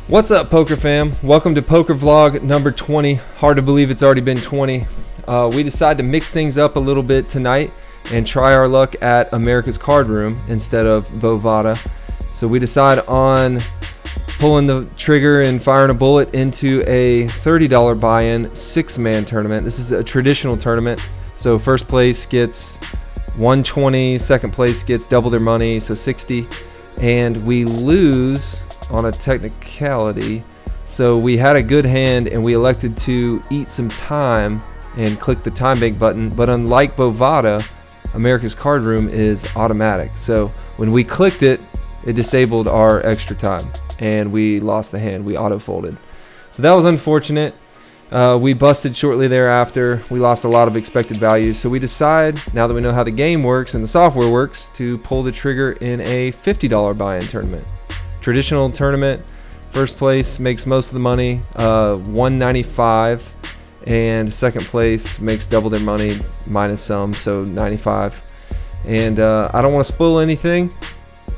What's up, poker fam? Welcome to poker vlog number 20. Hard to believe it's already been 20. We decided to mix things up a little bit tonight and try our luck at America's Card Room instead of Bovada. So we decided on pulling the trigger and firing a bullet into a $30 buy-in 6-man tournament. This is a traditional tournament. So first place gets 120, second place gets double their money, so 60, and we lose on a technicality. So we had a good hand and we elected to eat some time and click the time bank button, but unlike Bovada, America's Card Room is automatic. So when we clicked it, it disabled our extra time and we lost the hand. We auto folded, so that was unfortunate. We busted shortly thereafter. We lost a lot of expected value, so we decide, now that we know how the game works and the software works, to pull the trigger in a $50 buy-in tournament. Traditional tournament, first place makes most of the money, 195, and second place makes double their money minus some, so 95. And I don't want to spoil anything.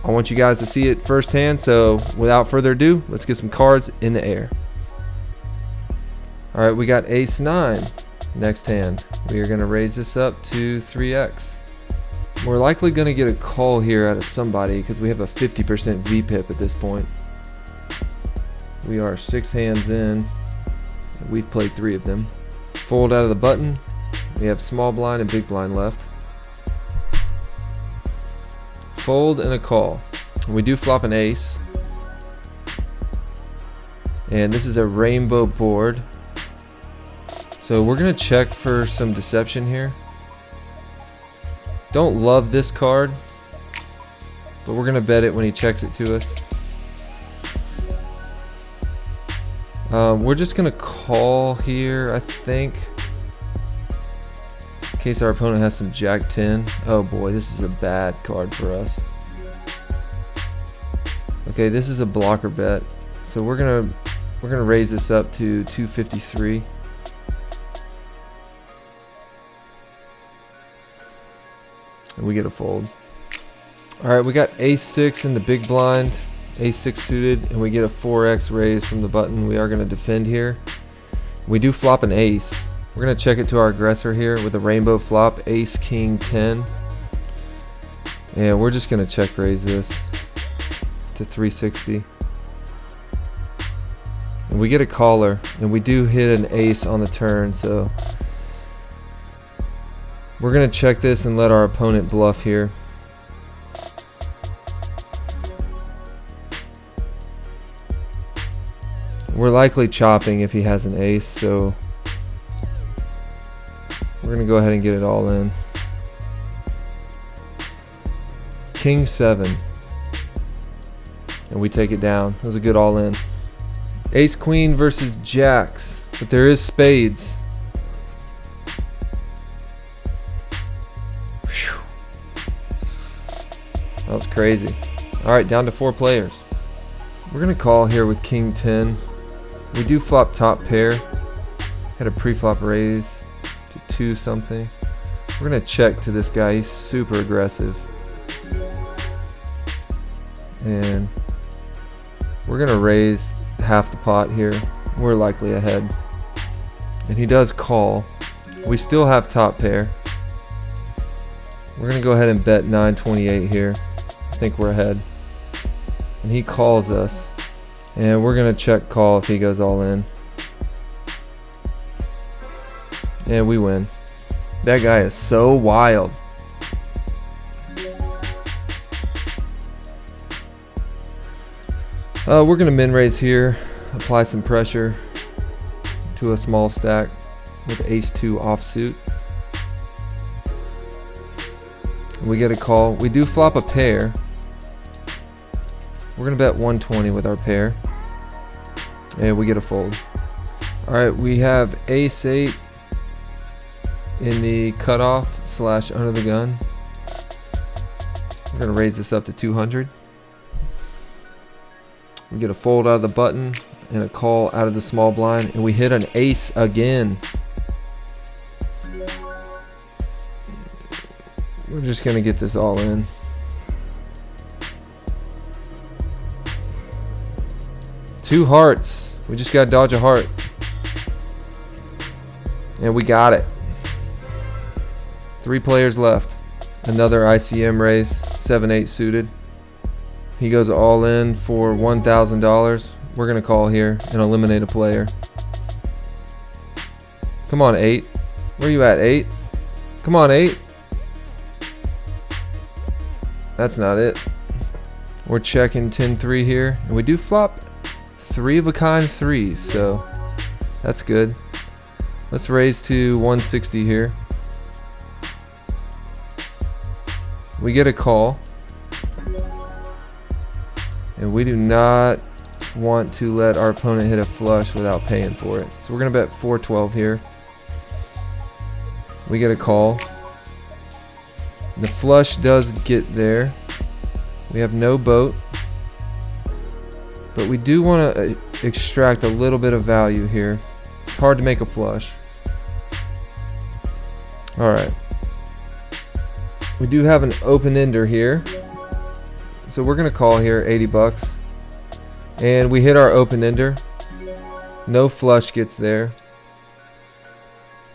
I want you guys to see it firsthand, so without further ado, let's get some cards in the air. All right, we got ace 9 next hand. We are going to raise this up to 3x. We're likely going to get a call here out of somebody because we have a 50% VPIP at this point. We are 6 hands in. We've played 3 of them. Fold out of the button. We have small blind and big blind left. Fold and a call. We do flop an ace. And this is a rainbow board. So we're going to check for some deception here. Don't love this card, but we're going to bet it when he checks it to us. We're just going to call here, I think, in case our opponent has some Jack 10. Oh boy, this is a bad card for us. Okay, this is a blocker bet. So we're going to raise this up to 253. And we get a fold. Alright, we got ace 6 in the big blind, ace 6 suited, and we get a 4x raise from the button. We are going to defend here. We do flop an ace. We're going to check it to our aggressor here with a rainbow flop, ace king 10. And we're just going to check raise this to 360. And we get a caller, and we do hit an ace on the turn, so we're going to check this and let our opponent bluff here. We're likely chopping if he has an ace, so we're going to go ahead and get it all in. King 7. And we take it down. That was a good all in. Ace queen versus jacks, but there is spades. That was crazy. Alright, down to 4 players. We're going to call here with king 10. We do flop top pair. Had a pre-flop raise to 2 something. We're going to check to this guy. He's super aggressive. And we're going to raise half the pot here. We're likely ahead. And he does call. We still have top pair. We're going to go ahead and bet 928 here. I think we're ahead. And he calls us. And we're going to check call if he goes all in. And we win. That guy is so wild. We're going to min raise here. Apply some pressure to a small stack with ace 2 offsuit. We get a call. We do flop a pair. We're going to bet 120 with our pair. And we get a fold. Alright, we have ace 8 in the cutoff / under the gun. We're going to raise this up to 200. We get a fold out of the button and a call out of the small blind, and we hit an ace again. We're just gonna get this all in. Two hearts. We just gotta dodge a heart. And we got it. 3 players left. Another ICM raise, 7-8 suited. He goes all in for $1,000. We're gonna call here and eliminate a player. Come on, 8. Where you at, 8? Come on, 8. That's not it. We're checking 10-3 here, and we do flop 3 of a kind 3s, so that's good. Let's raise to 160 here. We get a call, and we do not want to let our opponent hit a flush without paying for it. So we're gonna bet 412 here. We get a call. The flush does get there. We have no boat, but we do want to extract a little bit of value here. It's hard to make a flush. All right. We do have an open ender here, so we're gonna call here 80 bucks, and we hit our open ender. No flush gets there.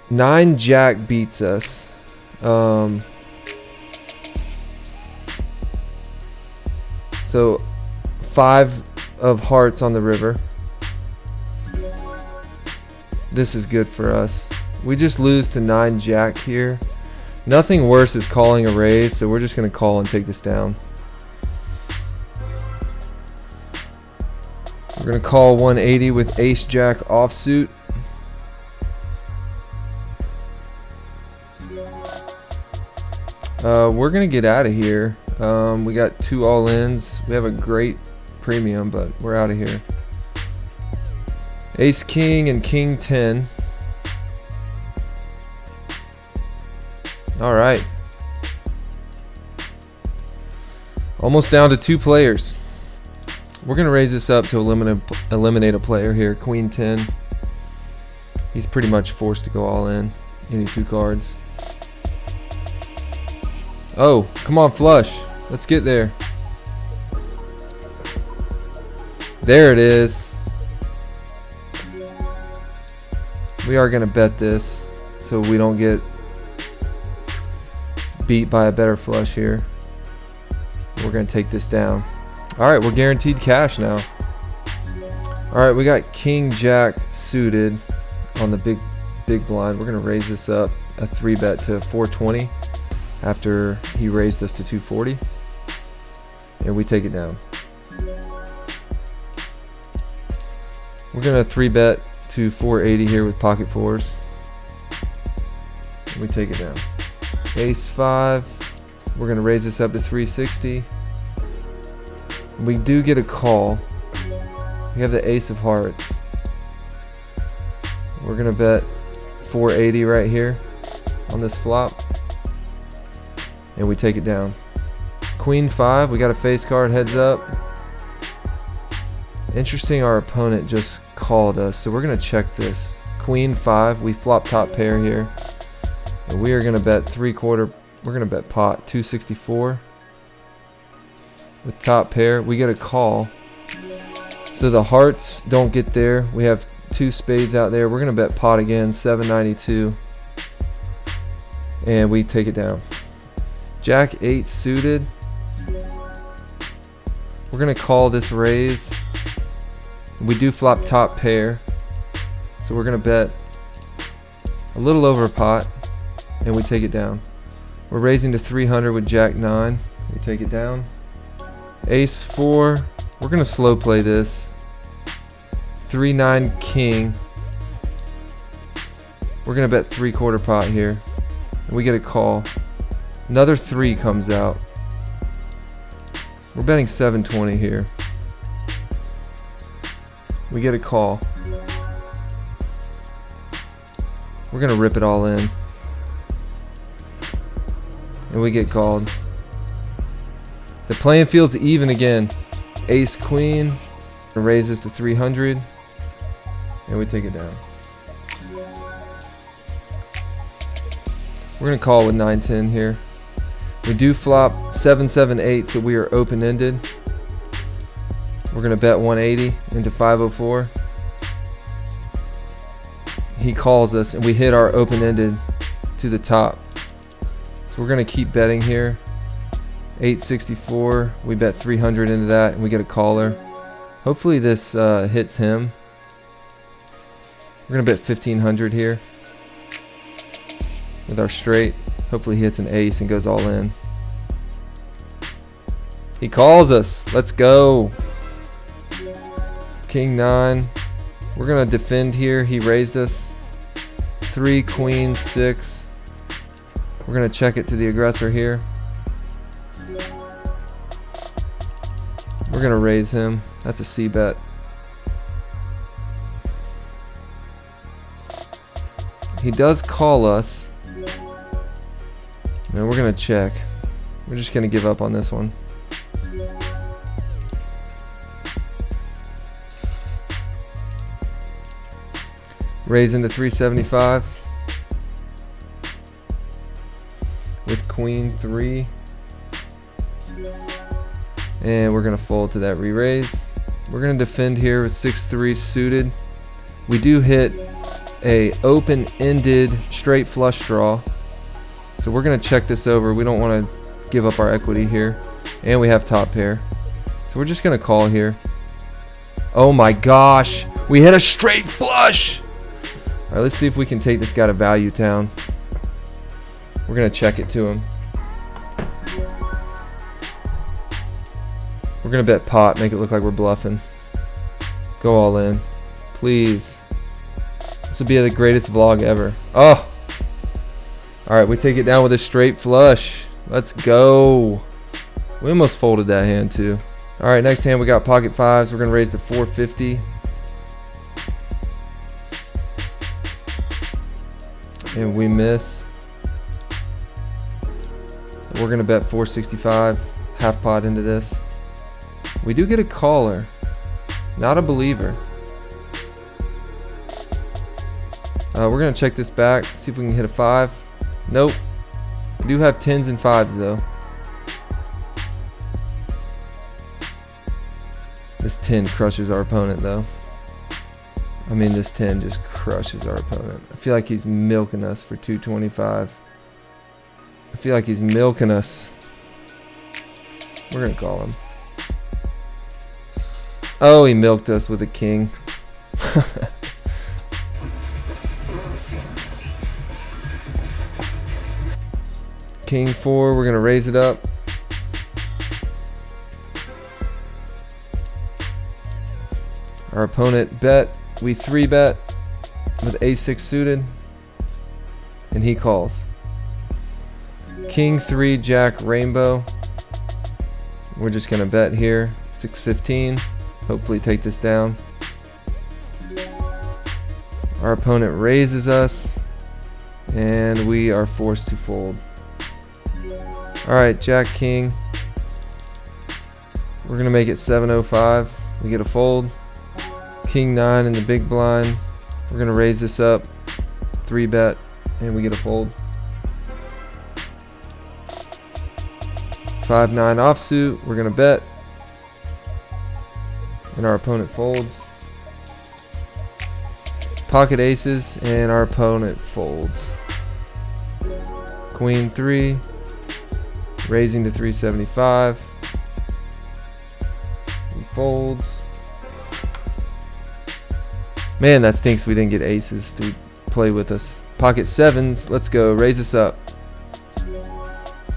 9 jack beats us. So 5 of hearts on the river. This is good for us. We just lose to 9 jack here. Nothing worse is calling a raise, so we're just gonna call and take this down. We're gonna call 180 with ace jack offsuit. We're gonna get out of here. We got 2 all-ins. We have a great premium, but we're out of here. Ace king and king 10. All right. Almost down to 2 players. We're gonna raise this up to eliminate a player here. Queen 10. He's pretty much forced to go all in. Any 2 cards. Oh, come on, flush. Let's get there. There it is. We are gonna bet this so we don't get beat by a better flush here. We're gonna take this down. All right, we're guaranteed cash now. All right, we got king jack suited on the big blind. We're gonna raise this up a 3-bet to 420 after he raised us to 240, and we take it down. We're gonna 3-bet to 480 here with pocket 4s. We take it down. Ace 5. We're gonna raise this up to 360. We do get a call. We have the ace of hearts. We're gonna bet 480 right here on this flop, and we take it down. Queen 5. We got a face card heads up. Interesting, our opponent just called us, so we're gonna check this. Queen 5. We flop top pair here, and we are gonna bet 3/4. We're gonna bet pot 264 with top pair. We get a call, so the hearts don't get there. We have 2 spades out there. We're gonna bet pot again, 792, and we take it down. Jack 8 suited. We're gonna call this raise. We do flop top pair, so we're gonna bet a little over pot, and we take it down. We're raising to 300 with jack 9. We take it down. Ace 4. We're gonna slow play this. 3-9 king. We're gonna bet 3/4 pot here, and we get a call. Another 3 comes out. We're betting 720 here. We get a call. We're gonna rip it all in, and we get called. The playing field's even again. Ace queen. Raise this to 300, and we take it down. We're gonna call with 9-10 here. We do flop 7-7-8, so we are open-ended. We're gonna bet 180 into 504. He calls us, and we hit our open-ended to the top. So we're gonna keep betting here. 864. We bet 300 into that, and we get a caller. Hopefully this hits him. We're gonna bet 1500 here with our straight. Hopefully he hits an ace and goes all in. He calls us. Let's go. King 9. We're gonna defend here. He raised us. 3 queen 6. We're gonna check it to the aggressor here. We're gonna raise him. That's a C bet. He does call us. And we're gonna check. We're just gonna give up on this one. Raise into 375 with queen 3, and we're gonna fold to that re-raise. We're gonna defend here with 6-3 suited. We do hit a open-ended straight flush draw, so we're gonna check this over. We don't want to give up our equity here, and we have top pair, so we're just gonna call here. Oh my gosh, we hit a straight flush. All right, let's see if we can take this guy to Value Town. We're gonna check it to him. We're gonna bet pot, make it look like we're bluffing. Go all in, please. This would be the greatest vlog ever. Oh! All right, we take it down with a straight flush. Let's go. We almost folded that hand too. All right, next hand we got pocket fives. We're gonna raise to 450. And we miss. We're gonna bet 465, half pot into this. We do get a caller, not a believer. We're gonna check this back, see if we can hit a 5. Nope. We do have 10s and 5s though. This 10 crushes our opponent though. I mean, this 10 just crushes our opponent. I feel like he's milking us for 225. I feel like he's milking us. We're gonna call him. Oh, he milked us with a king. King 4, we're gonna raise it up. Our opponent bet. We 3-bet with a6 suited, and he calls. King 3, Jack Rainbow. We're just gonna bet here. 615. Hopefully take this down. Our opponent raises us, and we are forced to fold. All right, Jack King. We're gonna make it 705. We get a fold. King 9 in the big blind. We're gonna raise this up, 3-bet, and we get a fold. 5-9 offsuit. We're gonna bet, and our opponent folds. Pocket aces, and our opponent folds. Queen 3, raising to 375. He folds. Man, that stinks we didn't get aces to play with us. Pocket 7s, let's go, raise this up.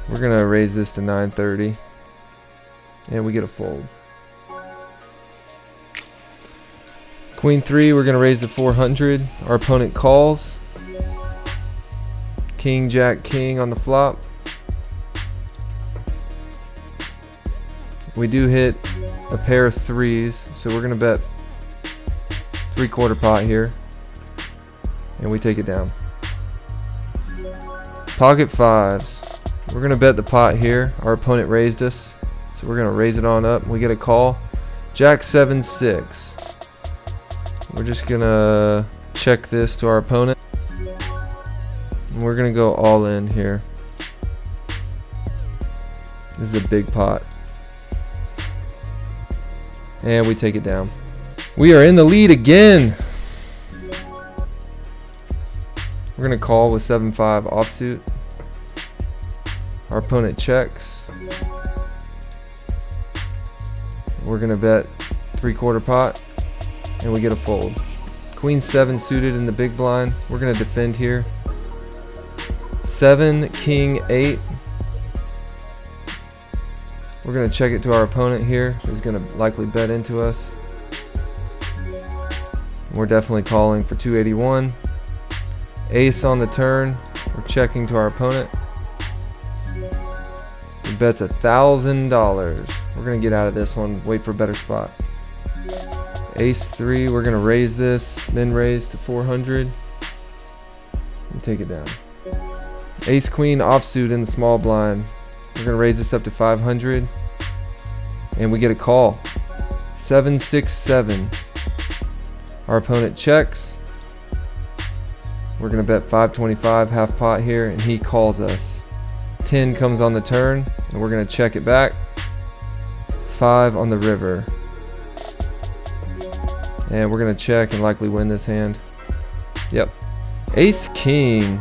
We're gonna raise this to 930, and we get a fold. Queen 3, we're gonna raise to 400. Our opponent calls. King, Jack, King on the flop. We do hit a pair of 3s, so we're gonna bet 3/4 pot here, and we take it down. Pocket 5s. We're gonna bet the pot here. Our opponent raised us, so we're gonna raise it on up. We get a call. Jack 7-6. We're just gonna check this to our opponent. And we're gonna go all in here. This is a big pot. And we take it down. We are in the lead again. We're gonna call with 7-5 offsuit. Our opponent checks. We're gonna bet 3/4 pot, and we get a fold. Queen 7 suited in the big blind. We're gonna defend here. 7, King 8. We're gonna check it to our opponent here, who's gonna likely bet into us. We're definitely calling for 281. Ace on the turn. We're checking to our opponent. He bets $1,000. We're gonna get out of this one, wait for a better spot. Ace 3, we're gonna raise this, min raise to 400 and take it down. Ace Queen offsuit in the small blind. We're gonna raise this up to 500 and we get a call. 7-6-7. Our opponent checks. We're gonna bet 525 half pot here, and he calls us. 10 comes on the turn, and we're gonna check it back. 5 on the river, and we're gonna check and likely win this hand. Yep. Ace King.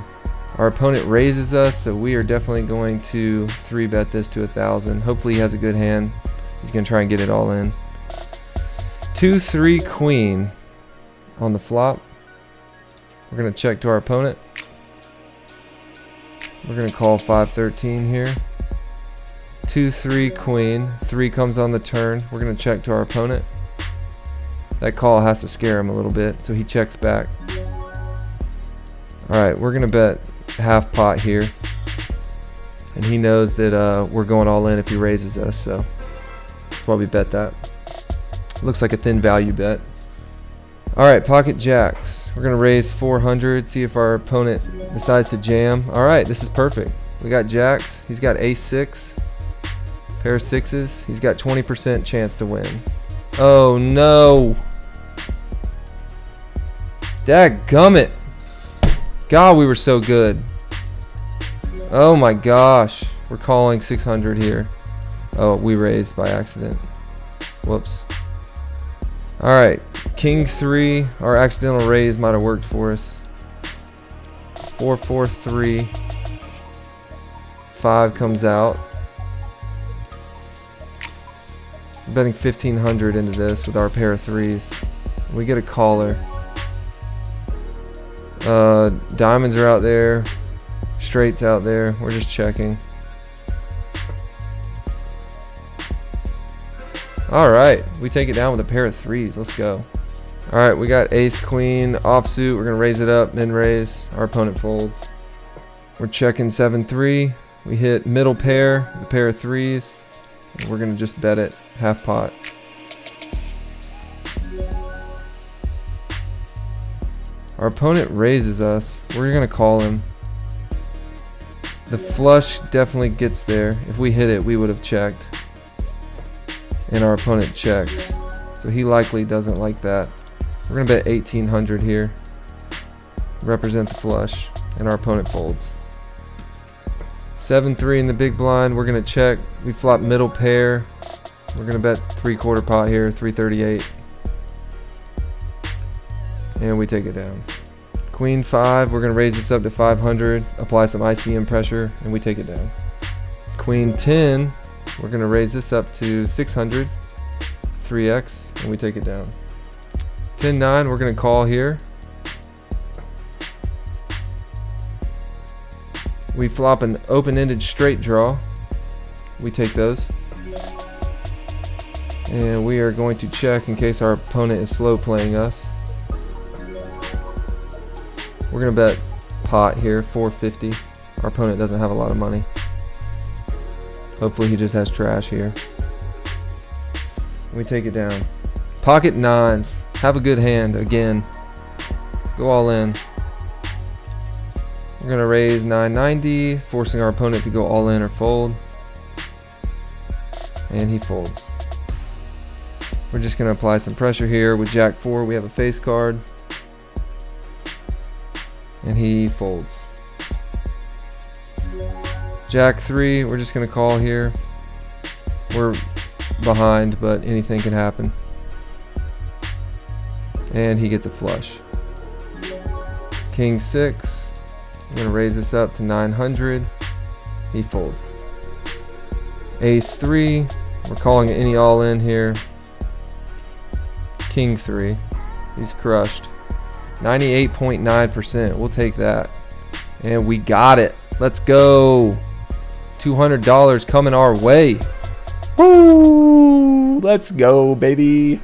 Our opponent raises us, so we are definitely going to 3-bet this to 1,000. Hopefully he has a good hand. He's gonna try and get it all in. 2-3 Queen on the flop. We're gonna check to our opponent. We're gonna call 5-13 here. 2-3 Queen. 3 comes on the turn. We're gonna check to our opponent. That call has to scare him a little bit, so he checks back. Alright, we're gonna bet half pot here. And he knows that we're going all in if he raises us, so that's why we bet that. Looks like a thin value bet. Alright, pocket jacks. We're gonna raise 400, see if our opponent decides to jam. Alright, this is perfect. We got jacks. He's got ace 6. Pair of 6s. He's got 20% chance to win. Oh no. Dadgummit. God, we were so good. Oh my gosh. We're calling 600 here. Oh, we raised by accident. Whoops. Alright, King 3, our accidental raise might have worked for us. 4-4-3. 5 comes out. I'm betting 1,500 into this with our pair of 3s. We get a caller. Diamonds are out there. Straights out there. We're just checking. Alright, we take it down with a pair of 3s. Let's go. Alright, we got ace queen offsuit. We're going to raise it up, min raise. Our opponent folds. We're checking 7-3. We hit middle pair, the pair of 3s. And we're going to just bet it half pot. Our opponent raises us. We're going to call him. The flush definitely gets there. If we hit it, we would have checked. And our opponent checks, so he likely doesn't like that. We're gonna bet 1,800 here, represent the flush, and our opponent folds. 7-3 in the big blind. We're gonna check. We flop middle pair. We're gonna bet 3/4 pot here, 338, and we take it down. Queen 5. We're gonna raise this up to 500, apply some ICM pressure, and we take it down. Queen 10. We're going to raise this up to 600, 3x, and we take it down. 10-9, we're going to call here. We flop an open-ended straight draw. We take those. And we are going to check in case our opponent is slow playing us. We're going to bet pot here, 450. Our opponent doesn't have a lot of money. Hopefully he just has trash here. We take it down. Pocket 9s. Have a good hand again. Go all in. We're going to raise 990, forcing our opponent to go all in or fold. And he folds. We're just going to apply some pressure here. With Jack 4, we have a face card. And he folds. Jack 3, we're just going to call here. We're behind, but anything can happen. And he gets a flush. King 6, I'm going to raise this up to 900. He folds. Ace 3, we're calling it any all in here. King 3, he's crushed. 98.9%, we'll take that. And we got it. Let's go. $200 coming our way. Woo! Let's go, baby.